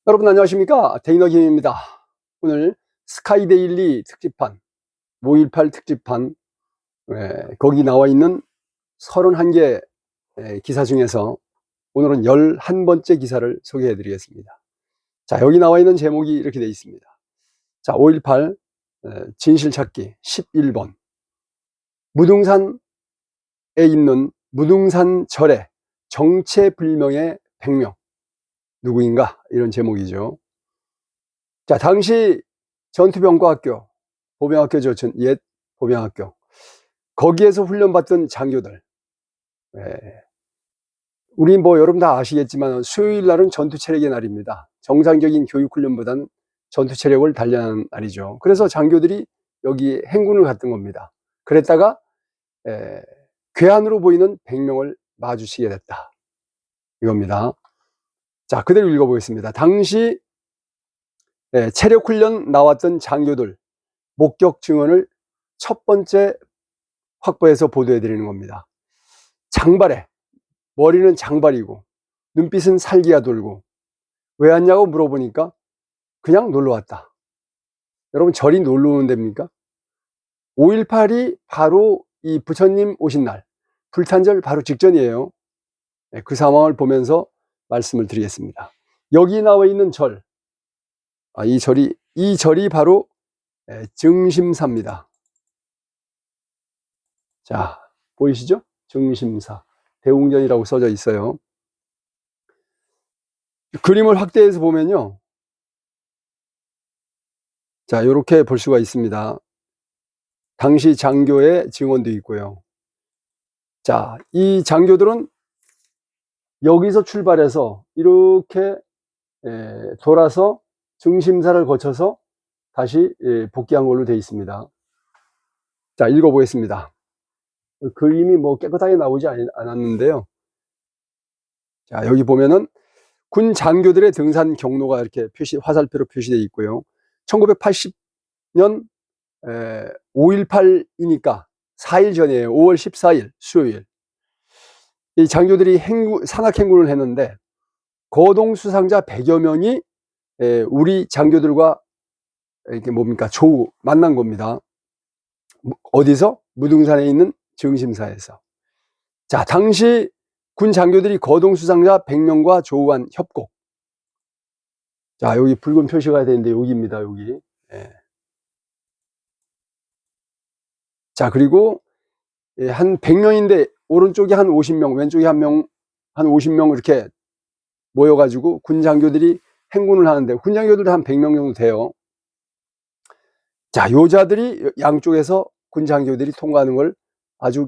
여러분 안녕하십니까? 데이너김입니다. 오늘 스카이데일리 특집판 5.18 특집판 거기 나와 있는 31개 기사 중에서 오늘은 11번째 기사를 소개해 드리겠습니다. 자, 여기 나와 있는 제목이 이렇게 되어 있습니다. 자, 5.18 진실찾기 11번 무등산에 있는 무등산 절에 정체불명의 100명 누구인가? 이런 제목이죠. 자, 당시 전투병과학교, 보병학교죠. 옛 보병학교. 거기에서 훈련받던 장교들. 우리 여러분 다 아시겠지만 수요일 날은 전투체력의 날입니다. 정상적인 교육훈련보다는 전투체력을 단련하는 날이죠. 그래서 장교들이 여기 행군을 갔던 겁니다. 그랬다가 괴한으로 보이는 100명을 마주치게 됐다. 이겁니다. 자, 그대로 읽어보겠습니다. 당시 체력훈련 나왔던 장교들 목격 증언을 첫 번째 확보해서 보도해 드리는 겁니다. 장발에, 머리는 장발이고 눈빛은 살기가 돌고 왜 왔냐고 물어보니까 그냥 놀러 왔다. 여러분, 절이 놀러 오는 데입니까? 5.18이 바로 이 부처님 오신 날, 불탄절 바로 직전이에요. 그 상황을 보면서 말씀을 드리겠습니다. 여기 나와 있는 절, 이 절이 바로 증심사입니다. 자, 보이시죠? 증심사. 대웅전이라고 써져 있어요. 그림을 확대해서 보면요. 자, 이렇게 볼 수가 있습니다. 당시 장교의 증언도 있고요. 자, 이 장교들은 여기서 출발해서 이렇게 돌아서 증심사를 거쳐서 다시 복귀한 걸로 되어 있습니다. 자, 읽어보겠습니다. 그림이 깨끗하게 나오지 않았는데요. 자, 여기 보면은 군 장교들의 등산 경로가 이렇게 화살표로 표시되어 있고요. 1980년 5.18이니까 4일 전이에요. 5월 14일 수요일. 이 장교들이 산악행군을 했는데 거동 수상자 100여 명이 우리 장교들과 이렇게 조우 만난 겁니다. 어디서? 무등산에 있는 증심사에서. 자, 당시 군 장교들이 거동 수상자 100명과 조우한 협곡. 자, 여기 붉은 표시가 되는데 여기입니다. 여기. 자, 그리고 한 100명인데 오른쪽에 한 50명, 왼쪽에 한 50명 이렇게 모여가지고 군 장교들이 행군을 하는데 군 장교들이 한 100명 정도 돼요. 자, 요자들이 양쪽에서 군 장교들이 통과하는 걸 아주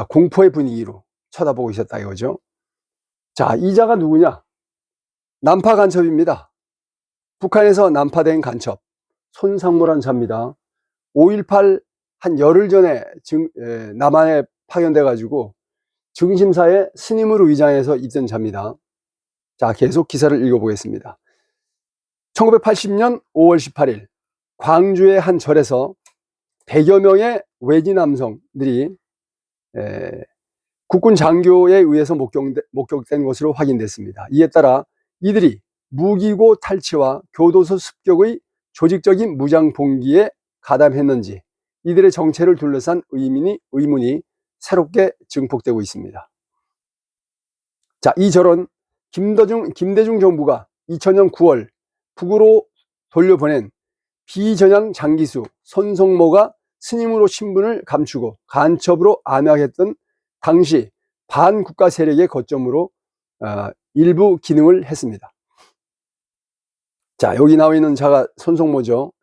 공포의 분위기로 쳐다보고 있었다 이거죠. 자, 이 자가 누구냐? 난파 간첩입니다. 북한에서 난파된 간첩 손상모란 자입니다. 5.18 한 열흘 전에 남한에 파견돼 가지고 증심사에 스님으로 위장해서 있던 자입니다. 자, 계속 기사를 읽어보겠습니다. 1980년 5월 18일 광주의 한 절에서 100여 명의 외지 남성들이 국군 장교에 의해서 목격된 것으로 확인됐습니다. 이에 따라 이들이 무기고 탈취와 교도소 습격의 조직적인 무장 봉기에 가담했는지 이들의 정체를 둘러싼 의문이 새롭게 증폭되고 있습니다. 자, 이 절은 김대중 정부가 2000년 9월 북으로 돌려보낸 비전향 장기수 손성모가 스님으로 신분을 감추고 간첩으로 암약했던 당시 반국가 세력의 거점으로 일부 기능을 했습니다. 자, 여기 나와 있는 자가 손성모죠.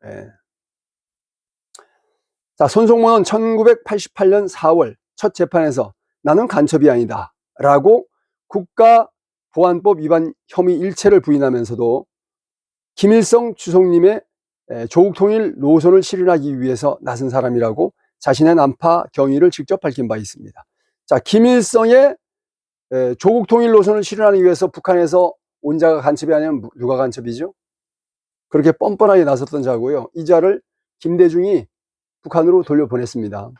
자, 손성모는 1988년 4월 첫 재판에서 나는 간첩이 아니다 라고 국가보안법 위반 혐의 일체를 부인하면서도 김일성 주석님의 조국통일 노선을 실현하기 위해서 나선 사람이라고 자신의 난파 경위를 직접 밝힌 바 있습니다. 자, 김일성의 조국통일 노선을 실현하기 위해서 북한에서 온 자가 간첩이 아니면 누가 간첩이죠? 그렇게 뻔뻔하게 나섰던 자고요. 이 자를 김대중이 북한으로 돌려보냈습니다.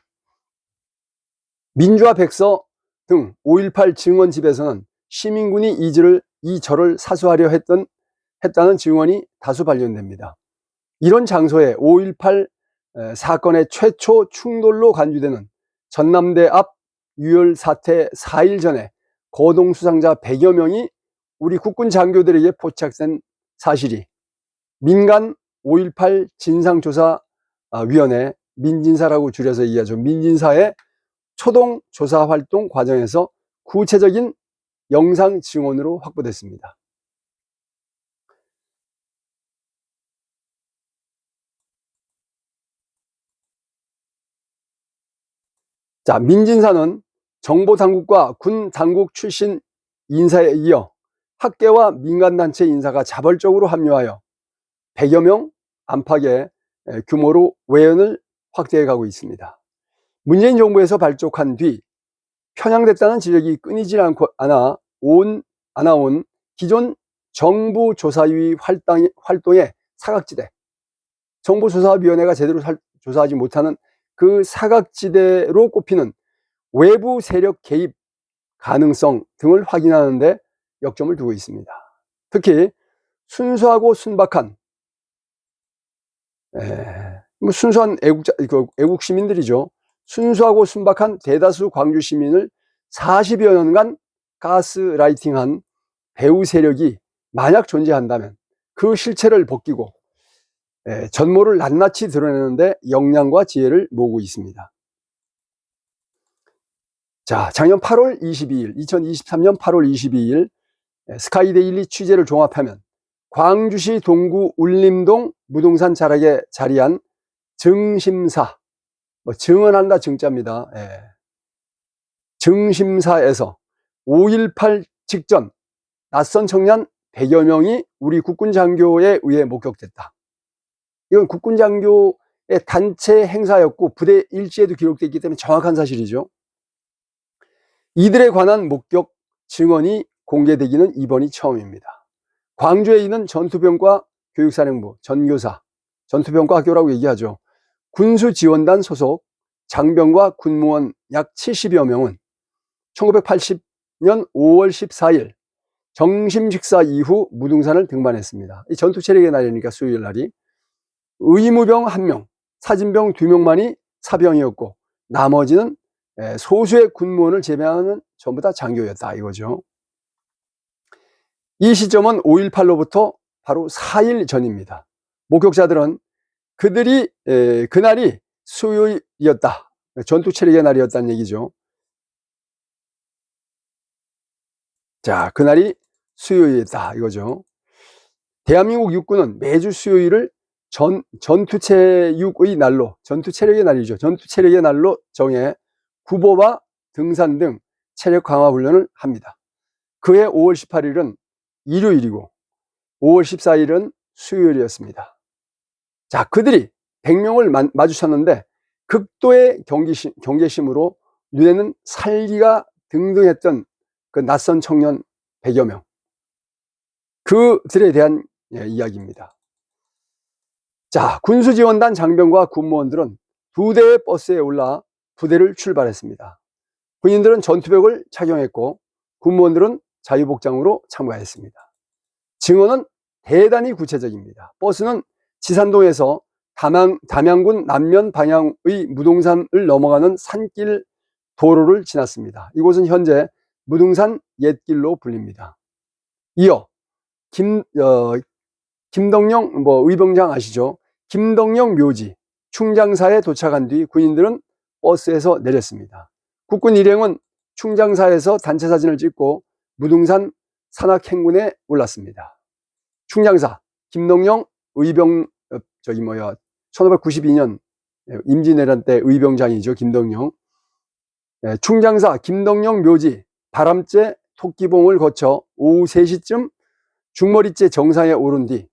민주화 백서 등 5.18 증언집에서는 시민군이 이 절을 사수하려 했다는 증언이 다수 발견됩니다. 이런 장소에 5.18 사건의 최초 충돌로 간주되는 전남대 앞 유혈 사태 4일 전에 거동 수상자 100여 명이 우리 국군 장교들에게 포착된 사실이 민간 5.18 진상조사위원회, 민진사라고 줄여서 얘기하죠. 민진사의 초동 조사 활동 과정에서 구체적인 영상 증언으로 확보됐습니다. 자, 민진사는 정보당국과 군당국 출신 인사에 이어 학계와 민간단체 인사가 자발적으로 합류하여 100여 명 안팎의 규모로 외연을 확대해 가고 있습니다. 문재인 정부에서 발족한 뒤 편향됐다는 지적이 끊이질 않아 온 기존 정부조사위 활동의 사각지대, 정부조사위원회가 제대로 조사하지 못하는 그 사각지대로 꼽히는 외부 세력 개입 가능성 등을 확인하는 데 역점을 두고 있습니다. 특히 순수하고 순박한 순수한 애국 시민들이죠. 순수하고 순박한 대다수 광주 시민을 40여 년간 가스라이팅한 배후 세력이 만약 존재한다면 그 실체를 벗기고 전모를 낱낱이 드러내는데 역량과 지혜를 모으고 있습니다. 자, 작년 8월 22일, 2023년 8월 22일 스카이데일리 취재를 종합하면 광주시 동구 울림동 무등산 자락에 자리한 증심사, 증언한다 증자입니다. 증심사에서 5.18 직전 낯선 청년 100여 명이 우리 국군 장교에 의해 목격됐다. 이건 국군 장교의 단체 행사였고 부대 일지에도 기록되어 있기 때문에 정확한 사실이죠. 이들에 관한 목격 증언이 공개되기는 이번이 처음입니다. 광주에 있는 전투병과 교육사령부, 전교사, 전투병과 학교라고 얘기하죠. 군수지원단 소속 장병과 군무원 약 70여 명은 1980년 5월 14일 정심 식사 이후 무등산을 등반했습니다. 이 전투체력의 날이니까 수요일 날이. 의무병 1명, 사진병 2명만이 사병이었고 나머지는 소수의 군무원을 제외하는 전부 다 장교였다 이거죠. 이 시점은 5.18로부터 바로 4일 전입니다. 목격자들은 그날이 수요일이었다. 전투체력의 날이었다는 얘기죠. 자, 그날이 수요일이었다 이거죠. 대한민국 육군은 매주 수요일을 전투체육의 날로, 전투체력의 날이죠. 전투체력의 날로 정해 구보와 등산 등 체력 강화 훈련을 합니다. 그해 5월 18일은 일요일이고 5월 14일은 수요일이었습니다. 자, 그들이 100명을 마주쳤는데 극도의 경계심으로 눈에는 살기가 등등했던 그 낯선 청년 100여 명. 그들에 대한 이야기입니다. 자, 군수지원단 장병과 군무원들은 2대의 버스에 올라 부대를 출발했습니다. 군인들은 전투복을 착용했고 군무원들은 자유복장으로 참가했습니다. 증언은 대단히 구체적입니다. 버스는 지산동에서 담양군 남면 방향의 무등산을 넘어가는 산길 도로를 지났습니다. 이곳은 현재 무등산 옛길로 불립니다. 이어 김덕령 의병장 아시죠? 김덕령 묘지 충장사에 도착한 뒤 군인들은 버스에서 내렸습니다. 국군 일행은 충장사에서 단체 사진을 찍고 무등산 산악행군에 올랐습니다. 충장사 김덕령 의병 1592년 임진왜란 때 의병장이죠. 김덕령. 충장사 김덕령 묘지 바람째 토끼봉을 거쳐 오후 3시쯤 중머리째 정상에 오른 뒤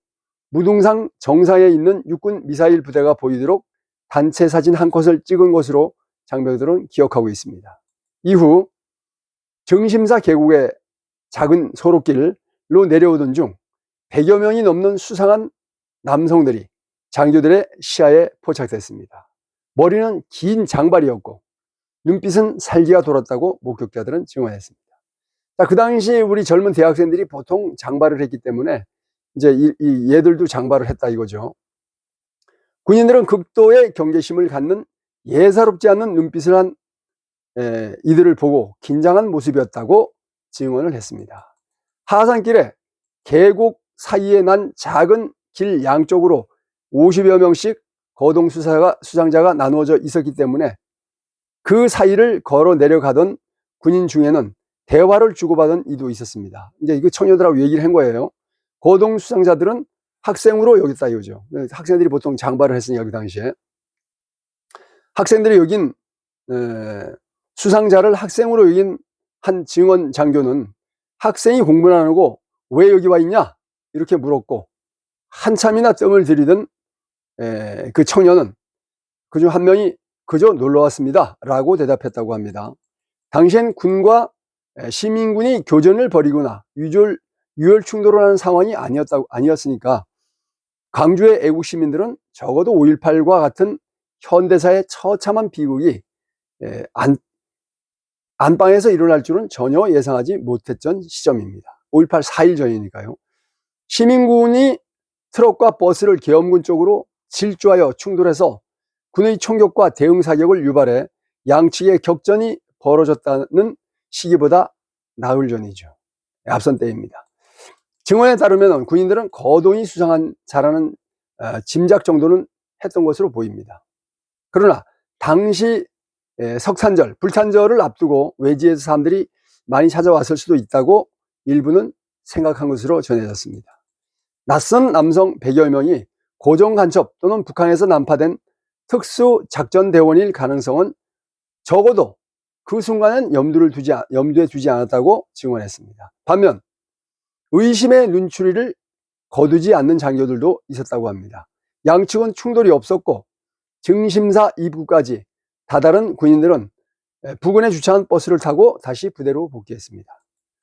무등산 정상에 있는 육군 미사일 부대가 보이도록 단체 사진 한 컷을 찍은 것으로 장병들은 기억하고 있습니다. 이후 정심사 계곡의 작은 소록길로 내려오던 중 100여 명이 넘는 수상한 남성들이 장교들의 시야에 포착됐습니다. 머리는 긴 장발이었고 눈빛은 살기가 돌았다고 목격자들은 증언했습니다. 자, 그 당시 우리 젊은 대학생들이 보통 장발을 했기 때문에 이제 얘들도 장발을 했다 이거죠. 군인들은 극도의 경계심을 갖는 예사롭지 않는 눈빛을 한 이들을 보고 긴장한 모습이었다고 증언을 했습니다. 하산길에 계곡 사이에 난 작은 길 양쪽으로 50여 명씩 거동 수상자가 나누어져 있었기 때문에 그 사이를 걸어 내려가던 군인 중에는 대화를 주고받은 이도 있었습니다. 이제 이거 청년들하고 얘기를 한 거예요. 거동 수상자들은 학생으로 여겼다 이거죠. 학생들이 보통 장발을 했으니까 그 당시에 학생들이 여긴 수상자를 학생으로 여긴 한 증원 장교는 학생이 공부를 안 하고 왜 여기 와 있냐 이렇게 물었고, 한참이나 뜸을 들이던 그 청년은 그중 한 명이 그저 놀러 왔습니다 라고 대답했다고 합니다. 당시엔 군과 시민군이 교전을 벌이거나 유혈 충돌을 하는 상황이 아니었으니까 광주의 애국 시민들은 적어도 5.18과 같은 현대사의 처참한 비극이 안방에서 일어날 줄은 전혀 예상하지 못했던 시점입니다. 5.18 4일 전이니까요. 시민군이 트럭과 버스를 계엄군 쪽으로 질주하여 충돌해서 군의 총격과 대응 사격을 유발해 양측의 격전이 벌어졌다는 시기보다 나흘 전이죠. 앞선 때입니다. 증언에 따르면 군인들은 거동이 수상한 자라는 짐작 정도는 했던 것으로 보입니다. 그러나 당시 석탄절, 불탄절을 앞두고 외지에서 사람들이 많이 찾아왔을 수도 있다고 일부는 생각한 것으로 전해졌습니다. 낯선 남성 100여 명이 고정 간첩 또는 북한에서 난파된 특수작전대원일 가능성은 적어도 그 순간은 염두에 두지 않았다고 증언했습니다. 반면 의심의 눈초리를 거두지 않는 장교들도 있었다고 합니다. 양측은 충돌이 없었고 증심사 입구까지 다다른 군인들은 부근에 주차한 버스를 타고 다시 부대로 복귀했습니다.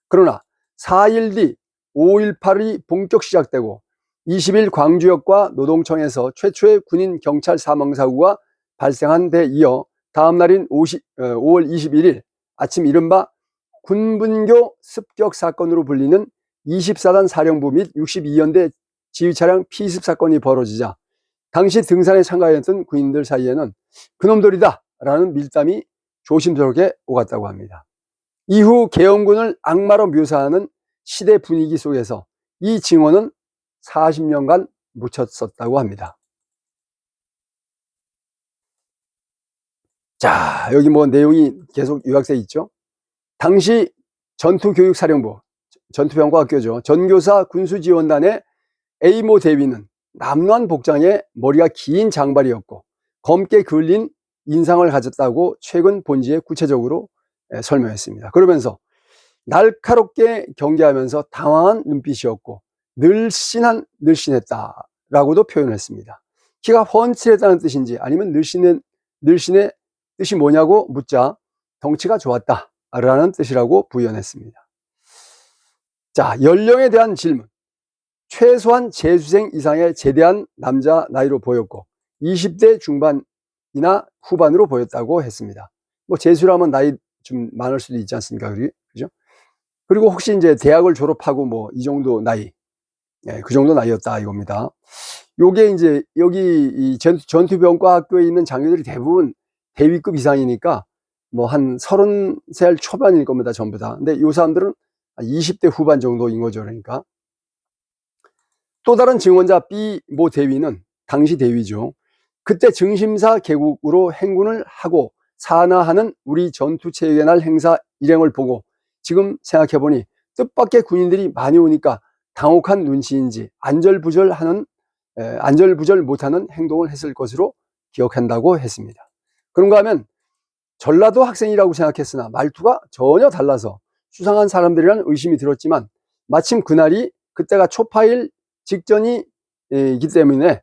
그러나 4일 뒤 5.18이 본격 시작되고 20일 광주역과 노동청에서 최초의 군인 경찰 사망 사고가 발생한 데 이어 다음 날인 5월 21일 아침 이른바 군분교 습격 사건으로 불리는 24단 사령부 및 62연대 지휘차량 피습 사건이 벌어지자 당시 등산에 참가했던 군인들 사이에는 그놈들이다 라는 밀담이 조심스럽게 오갔다고 합니다. 이후 계엄군을 악마로 묘사하는 시대 분위기 속에서 이 증언은 40년간 묻혔었다고 합니다. 자, 여기 뭐 내용이 계속 요약돼 있죠. 당시 전투교육사령부, 전투병과학교죠. 전교사 군수지원단의 A모 대위는 남루한 복장에 머리가 긴 장발이었고 검게 그을린 인상을 가졌다고 최근 본지에 구체적으로 설명했습니다. 그러면서 날카롭게 경계하면서 당황한 눈빛이었고 늘씬했다라고도 표현했습니다. 키가 훤칠했다는 뜻인지 아니면 늘씬의 뜻이 뭐냐고 묻자 덩치가 좋았다라는 뜻이라고 부연했습니다. 자, 연령에 대한 질문. 최소한 재수생 이상의 제대한 남자 나이로 보였고 20대 중반이나 후반으로 보였다고 했습니다. 뭐 재수라면 나이 좀 많을 수도 있지 않습니까? 그죠? 그리고 혹시 이제 대학을 졸업하고 뭐 이 정도 나이, 그 정도 나이였다 이겁니다. 요게 이제 여기 이 전투병과학교에 있는 장교들이 대부분 대위급 이상이니까 뭐 한 30살 초반일 겁니다, 전부 다. 근데 요 사람들은 20대 후반 정도인 거죠, 그러니까. 또 다른 증언자 B 모 대위는 당시 대위죠. 그때 증심사 계곡으로 행군을 하고 산하하는 우리 전투체육의 날 행사 일행을 보고 지금 생각해보니 뜻밖의 군인들이 많이 오니까 당혹한 눈치인지 안절부절 못하는 행동을 했을 것으로 기억한다고 했습니다. 그런가 하면 전라도 학생이라고 생각했으나 말투가 전혀 달라서 수상한 사람들이라는 의심이 들었지만 마침 그때가 초파일 직전이기 때문에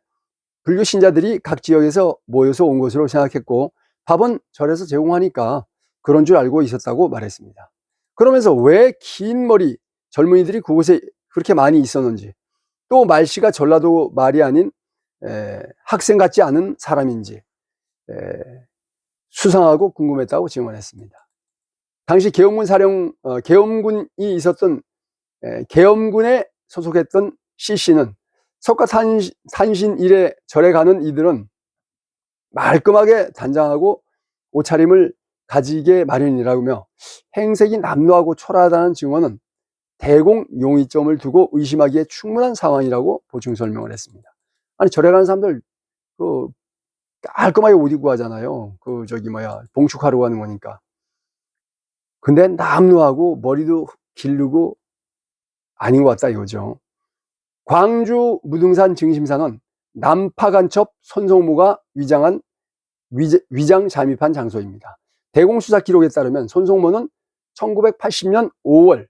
불교 신자들이 각 지역에서 모여서 온 것으로 생각했고 밥은 절에서 제공하니까 그런 줄 알고 있었다고 말했습니다. 그러면서 왜 긴 머리 젊은이들이 그곳에 그렇게 많이 있었는지, 또 말씨가 전라도 말이 아닌 학생 같지 않은 사람인지 수상하고 궁금했다고 증언했습니다. 당시 계엄군이 있었던 계엄군에 소속했던 CC는 석가탄신 일에 절에 가는 이들은 말끔하게 단장하고 옷차림을 가지게 마련이라며 행색이 남루하고 초라하다는 증언은 대공 용의점을 두고 의심하기에 충분한 상황이라고 보충 설명을 했습니다. 아니, 절에 가는 사람들 깔끔하게 옷 입고 가잖아요. 봉축하러 가는 거니까. 근데 남루하고 머리도 기르고 아닌 것 같다 이거죠. 광주 무등산 증심사는 남파간첩 손성모가 위장 잠입한 장소입니다. 대공수사 기록에 따르면 손성모는 1980년 5월,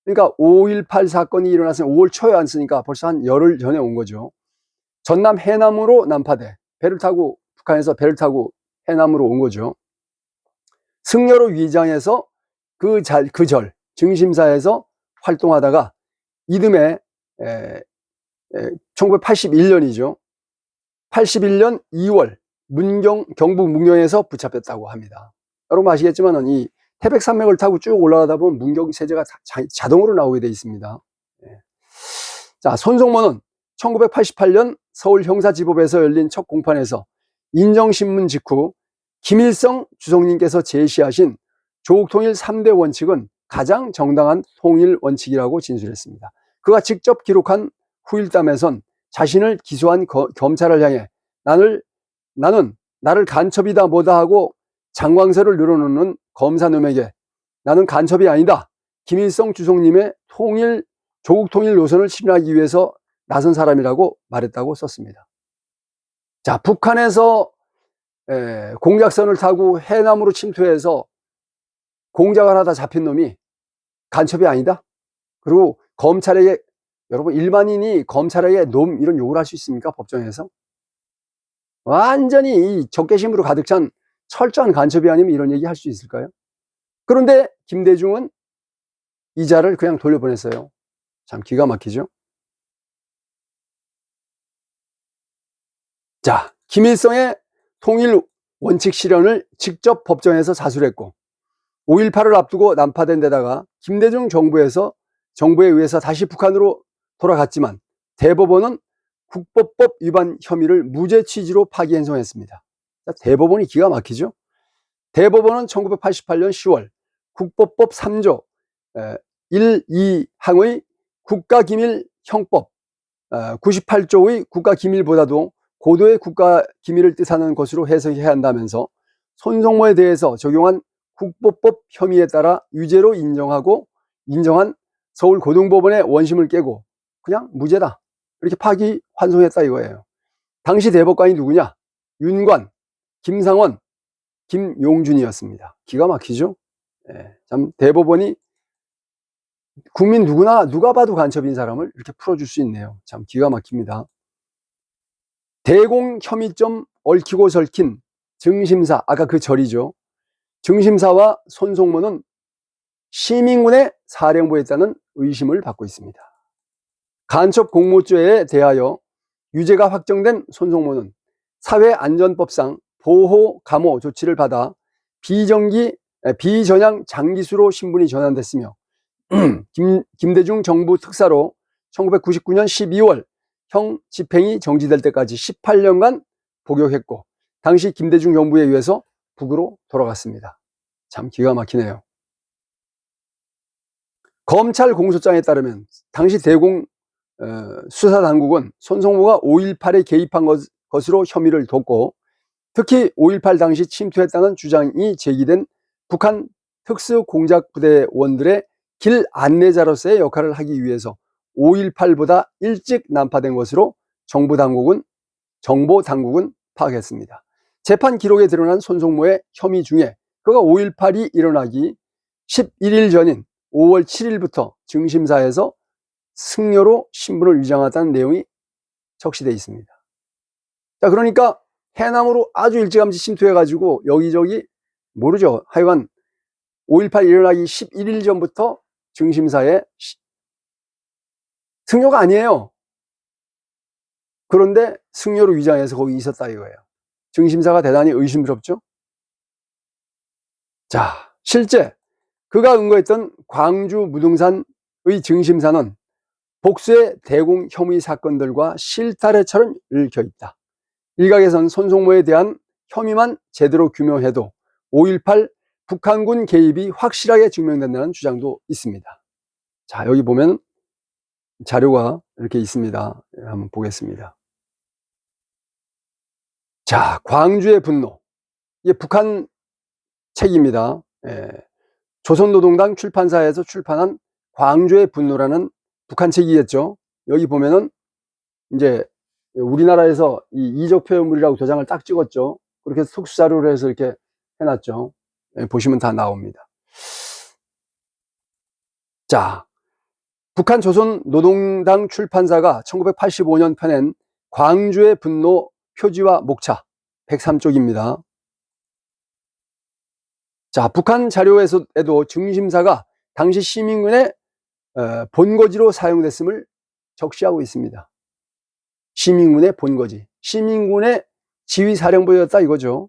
그러니까 5.18 사건이 일어났으니 5월 초에 왔으니까 벌써 한 열흘 전에 온 거죠. 전남 해남으로 난파돼 북한에서 배를 타고 해남으로 온 거죠. 승려로 위장해서 그 절 증심사에서 활동하다가 이듬해 1981년이죠. 81년 2월 경북 문경에서 붙잡혔다고 합니다. 여러분 아시겠지만 이 태백산맥을 타고 쭉 올라가다 보면 문경 세제가 자동으로 나오게 되어 있습니다. 자, 손성모는 1988년 서울 형사지법에서 열린 첫 공판에서 인정신문 직후 김일성 주석님께서 제시하신 조국통일 3대 원칙은 가장 정당한 통일 원칙이라고 진술했습니다. 그가 직접 기록한 후일담에선 자신을 기소한 검찰을 향해 나를 간첩이다 뭐다 하고 장광설을 늘어놓는 검사놈에게 나는 간첩이 아니다. 김일성 주석님의 조국 통일 노선을 실현하기 위해서 나선 사람이라고 말했다고 썼습니다. 자, 북한에서 공작선을 타고 해남으로 침투해서 공작을 하다 잡힌 놈이 간첩이 아니다. 그리고 검찰에게, 여러분 일반인이 검찰에게 놈 이런 욕을 할 수 있습니까? 법정에서? 완전히 이 적개심으로 가득 찬 철저한 간첩이 아니면 이런 얘기 할 수 있을까요? 그런데 김대중은 이자를 그냥 돌려보냈어요. 참 기가 막히죠. 자, 김일성의 통일 원칙 실현을 직접 법정에서 자술했고 5.18을 앞두고 난파된 데다가 김대중 정부에 의해서 다시 북한으로 돌아갔지만 대법원은 국보법 위반 혐의를 무죄 취지로 파기환송했습니다. 대법원이 기가 막히죠. 대법원은 1988년 10월 국보법 3조 1, 2항의 국가기밀 형법 98조의 국가기밀보다도 고도의 국가기밀을 뜻하는 것으로 해석해야 한다면서 손성모에 대해서 적용한 국보법 혐의에 따라 유죄로 인정한 서울고등법원의 원심을 깨고 그냥 무죄다 이렇게 파기환송했다 이거예요. 당시 대법관이 누구냐? 윤관, 김상원, 김용준이었습니다. 기가 막히죠. 참 대법원이 국민 누가 봐도 간첩인 사람을 이렇게 풀어줄 수 있네요. 참 기가 막힙니다. 대공 혐의점 얽히고 설킨 증심사, 아까 그 절이죠. 증심사와 손성모는 시민군의 사령부에 있다는 의심을 받고 있습니다. 간첩 공모죄에 대하여 유죄가 확정된 손성모는 사회안전법상 보호 감호 조치를 받아 비전향 장기수로 신분이 전환됐으며 김대중 정부 특사로 1999년 12월 형 집행이 정지될 때까지 18년간 복역했고 당시 김대중 정부에 의해서 북으로 돌아갔습니다. 참 기가 막히네요. 검찰 공소장에 따르면 당시 대공 수사당국은 손성모가 5.18에 개입한 것으로 혐의를 뒀고 특히 5.18 당시 침투했다는 주장이 제기된 북한 특수공작부대원들의 길 안내자로서의 역할을 하기 위해서 5.18보다 일찍 난파된 것으로 정보 당국은 파악했습니다. 재판 기록에 드러난 손성모의 혐의 중에 그가 5.18이 일어나기 11일 전인 5월 7일부터 증심사에서 승려로 신분을 위장하다는 내용이 적시되어 있습니다. 자, 그러니까 해남으로 아주 일찌감치 침투해가지고 여기저기 모르죠. 하여간 5.18 일어나기 11일 전부터 증심사에 승려가 아니에요. 그런데 승려로 위장해서 거기 있었다 이거예요. 증심사가 대단히 의심스럽죠. 자, 실제 그가 은거했던 광주 무등산의 증심사는 복수의 대공 혐의 사건들과 실타래처럼 읽혀 있다. 일각에선 손성모에 대한 혐의만 제대로 규명해도 5.18 북한군 개입이 확실하게 증명된다는 주장도 있습니다. 자, 여기 보면 자료가 이렇게 있습니다. 한번 보겠습니다. 자, 광주의 분노. 이게 북한 책입니다. 조선노동당 출판사에서 출판한 광주의 분노라는 북한 책이겠죠. 여기 보면은 이제 우리나라에서 이 이적 표현물이라고 도장을 딱 찍었죠. 그렇게 해서 특수자료를 해서 이렇게 해놨죠. 보시면 다 나옵니다. 자, 북한 조선노동당 출판사가 1985년 펴낸 광주의 분노 표지와 목차 103쪽입니다. 자, 북한 자료에도 중심사가 당시 시민군의 본거지로 사용됐음을 적시하고 있습니다. 시민군의 본거지, 시민군의 지휘사령부였다 이거죠.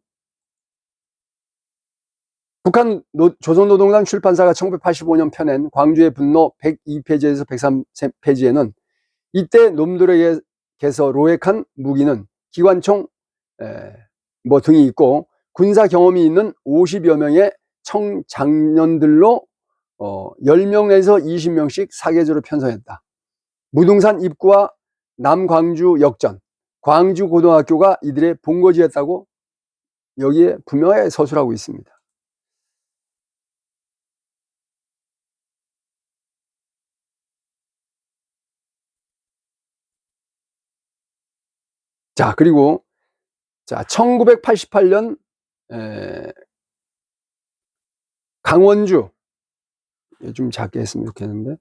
북한 조선노동당 출판사가 1985년 펴낸 광주의 분노 102페이지에서 103페이지에는 이때 놈들에게서 로획한 무기는 기관총 등이 있고 군사 경험이 있는 50여 명의 청장년들로 10명에서 20명씩 사계조로 편성했다. 무등산 입구와 남광주 역전, 광주고등학교가 이들의 본거지였다고 여기에 분명하게 서술하고 있습니다. 자, 그리고 1988년 강원주, 좀 작게 했으면 좋겠는데,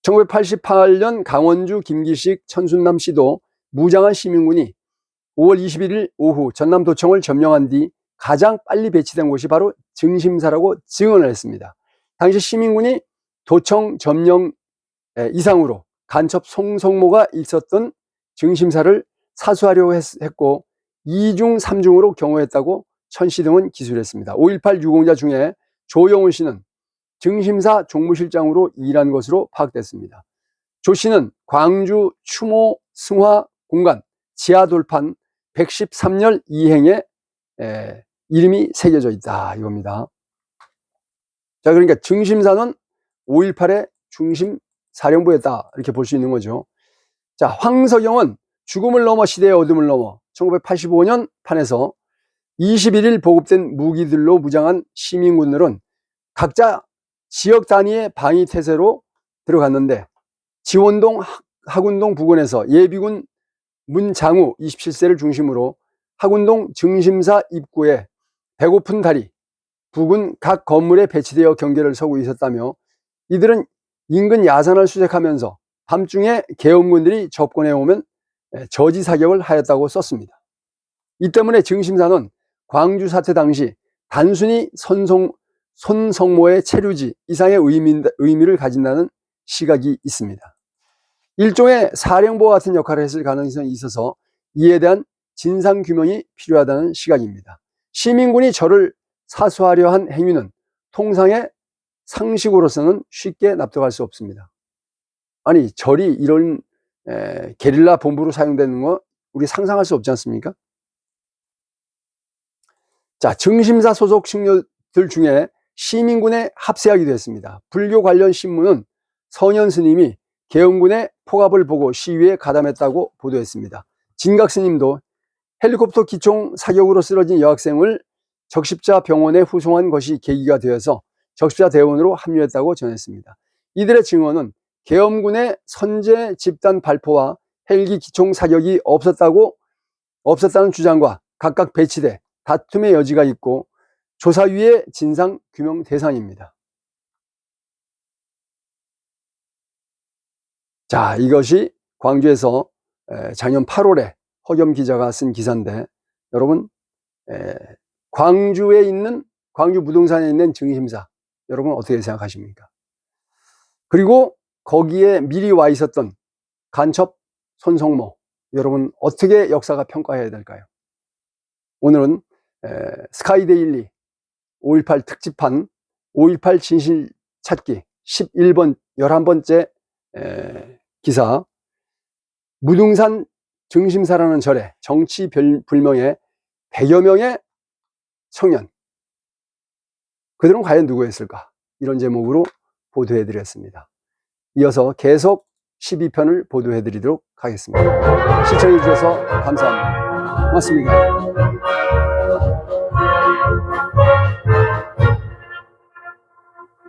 1988년 강원주 김기식 천순남 씨도 무장한 시민군이 5월 21일 오후 전남도청을 점령한 뒤 가장 빨리 배치된 곳이 바로 증심사라고 증언을 했습니다. 당시 시민군이 도청 점령 이상으로 간첩 송성모가 있었던 증심사를 사수하려고 했고 2중 3중으로 경호했다고 천씨 등은 기술했습니다. 5.18 유공자 중에 조영훈 씨는 증심사 종무실장으로 일한 것으로 파악됐습니다. 조 씨는 광주 추모 승화 공간 지하 돌판 113열 2행에 이름이 새겨져 있다 이겁니다. 자, 그러니까 증심사는 5.18의 중심 사령부였다 이렇게 볼 수 있는 거죠. 자, 황석영은 죽음을 넘어 시대의 어둠을 넘어 1985년 판에서 21일 보급된 무기들로 무장한 시민군들은 각자 지역 단위의 방위 태세로 들어갔는데 지원동 하군동 부근에서 예비군 문장우 27세를 중심으로 하군동 증심사 입구에 배고픈 다리 부근 각 건물에 배치되어 경계를 서고 있었다며 이들은 인근 야산을 수색하면서 밤중에 계엄군들이 접근해 오면 저지 사격을 하였다고 썼습니다. 이 때문에 증심사는 광주 사태 당시 단순히 손성모의 체류지 이상의 의미를 가진다는 시각이 있습니다. 일종의 사령부와 같은 역할을 했을 가능성이 있어서 이에 대한 진상규명이 필요하다는 시각입니다. 시민군이 저를 사수하려 한 행위는 통상의 상식으로서는 쉽게 납득할 수 없습니다. 아니, 절이 이런 게릴라 본부로 사용되는 거 우리 상상할 수 없지 않습니까? 자, 증심사 소속 승려들 중에 시민군에 합세하기도 했습니다. 불교 관련 신문은 선현 스님이 계엄군의 폭압을 보고 시위에 가담했다고 보도했습니다. 진각 스님도 헬리콥터 기총 사격으로 쓰러진 여학생을 적십자 병원에 후송한 것이 계기가 되어서 적십자 대원으로 합류했다고 전했습니다. 이들의 증언은 계엄군의 선제 집단 발포와 헬기 기총 사격이 없었다는 주장과 각각 배치돼 다툼의 여지가 있고 조사위의 진상 규명 대상입니다. 자, 이것이 광주에서 작년 8월에 허겸 기자가 쓴 기사인데 여러분, 광주 무등산에 있는 증심사 여러분 어떻게 생각하십니까? 그리고 거기에 미리 와 있었던 간첩 손성모 여러분 어떻게 역사가 평가해야 될까요? 오늘은 스카이데일리 5.18 특집판 5.18 진실 찾기 11번째 기사, 무등산 증심사라는 절에 정치불명의 100여 명의 청년, 그들은 과연 누구였을까? 이런 제목으로 보도해드렸습니다. 이어서 계속 12편을 보도해드리도록 하겠습니다. 시청해주셔서 감사합니다. 고맙습니다.